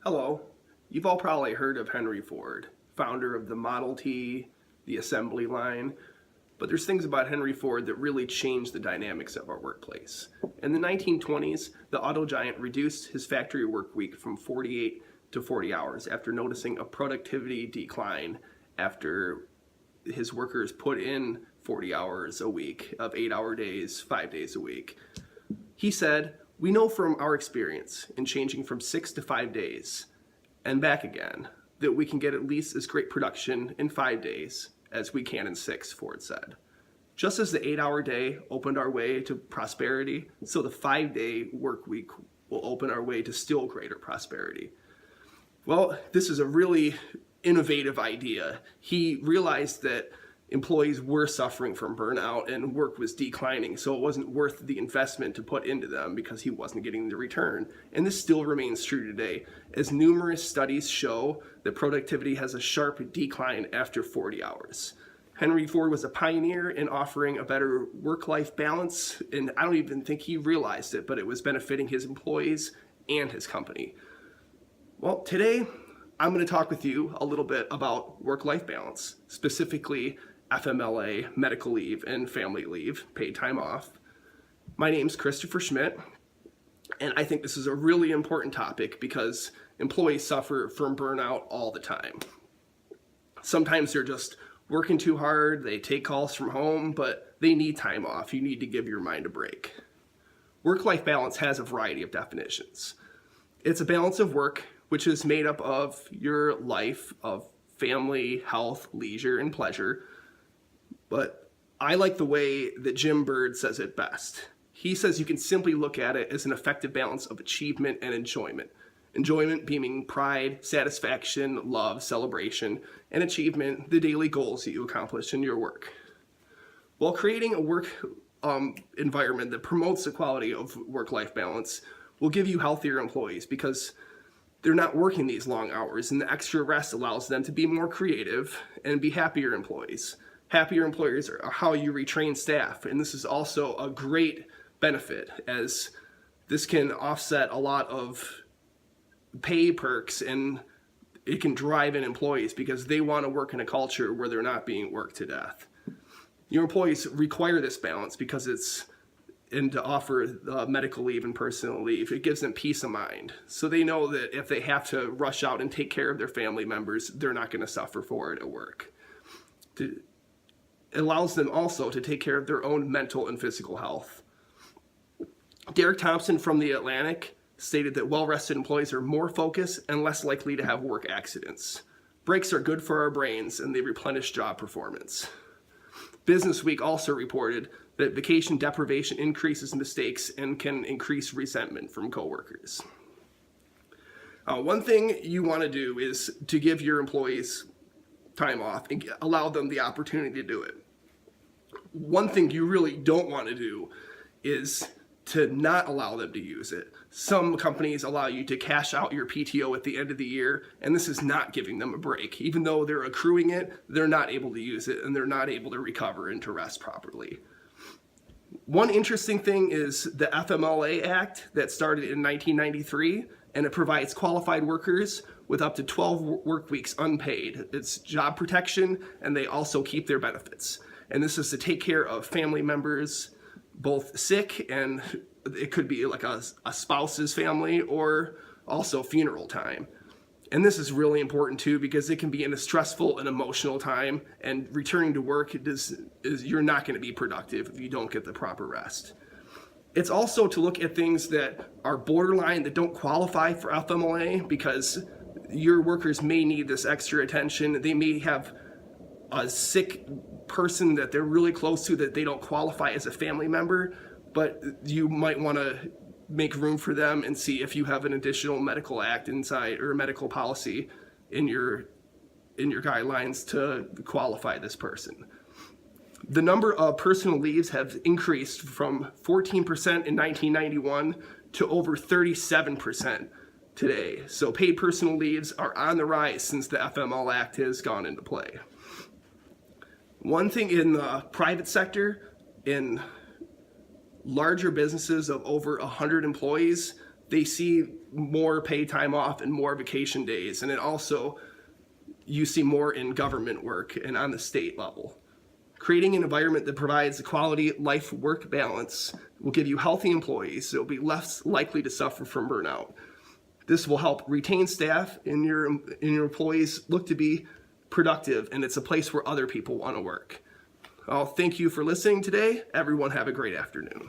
Hello. You've all probably heard of Henry Ford, founder of the Model T, the assembly line, but there's things about Henry Ford that really changed the dynamics of our workplace. In the 1920s, the auto giant reduced his factory work week from 48 to 40 hours after noticing a productivity decline after his workers put in 40 hours a week of 8-hour days, 5 days a week. He said, "We know from our experience in changing from 6 to 5 days and back again that we can get at least as great production in 5 days as we can in 6, Ford said. Just as the 8-hour day opened our way to prosperity, so the 5-day work week will open our way to still greater prosperity." Well, this is a really innovative idea. He realized that employees were suffering from burnout and work was declining, so it wasn't worth the investment to put into them because he wasn't getting the return. And this still remains true today, as numerous studies show that productivity has a sharp decline after 40 hours. Henry Ford was a pioneer in offering a better work-life balance, and I don't even think he realized it, but it was benefiting his employees and his company. Well, today I'm going to talk with you a little bit about work-life balance, specifically FMLA, medical leave, and family leave, paid time off. My name's Christopher Schmidt, and I think this is a really important topic because employees suffer from burnout all the time. Sometimes they're just working too hard, they take calls from home, but they need time off. You need to give your mind a break. Work-life balance has a variety of definitions. It's a balance of work which is made up of your life of family, health, leisure, and pleasure. But I like the way that Jim Bird says it best. He says you can simply look at it as an effective balance of achievement and enjoyment. Enjoyment being pride, satisfaction, love, celebration, and achievement, the daily goals that you accomplish in your work. While creating a work environment that promotes the quality of work-life balance will give you healthier employees because they're not working these long hours, and the extra rest allows them to be more creative and be happier employees. Happier employers are how you retrain staff, and this is also a great benefit as this can offset a lot of pay perks and it can drive in employees because they want to work in a culture where they're not being worked to death. Your employees require this balance because and to offer medical leave and personal leave, it gives them peace of mind. So they know that if they have to rush out and take care of their family members, they're not going to suffer for it at work. It allows them also to take care of their own mental and physical health. Derek Thompson from The Atlantic stated that well-rested employees are more focused and less likely to have work accidents. Breaks are good for our brains and they replenish job performance. Business Week also reported that vacation deprivation increases mistakes and can increase resentment from coworkers. One thing you want to do is to give your employees time off and allow them the opportunity to do it. One thing you really don't want to do is to not allow them to use it. Some companies allow you to cash out your PTO at the end of the year, and this is not giving them a break. Even though they're accruing it, they're not able to use it, and they're not able to recover and to rest properly. One interesting thing is the FMLA Act that started in 1993, and it provides qualified workers with up to 12 work weeks unpaid. It's job protection, and they also keep their benefits. And this is to take care of family members, both sick, and it could be like a spouse's family, or also funeral time. And this is really important too because it can be in a stressful and emotional time, and returning to work you're not going to be productive if you don't get the proper rest. It's also to look at things that are borderline that don't qualify for FMLA because your workers may need this extra attention. They may have a sick person that they're really close to that they don't qualify as a family member, but you might want to make room for them and see if you have an additional medical act inside or a medical policy in your guidelines to qualify this person. The number of personal leaves have increased from 14% in 1991 to over 37% today. So paid personal leaves are on the rise since the FMLA Act has gone into play. One thing in the private sector, in larger businesses of over 100 employees, they see more paid time off and more vacation days. And it also, you see more in government work and on the state level. Creating an environment that provides a quality life-work balance will give you healthy employees, so you'll be less likely to suffer from burnout. This will help retain staff, and your employees look to be productive, and it's a place where other people want to work. Thank you for listening today. Everyone have a great afternoon.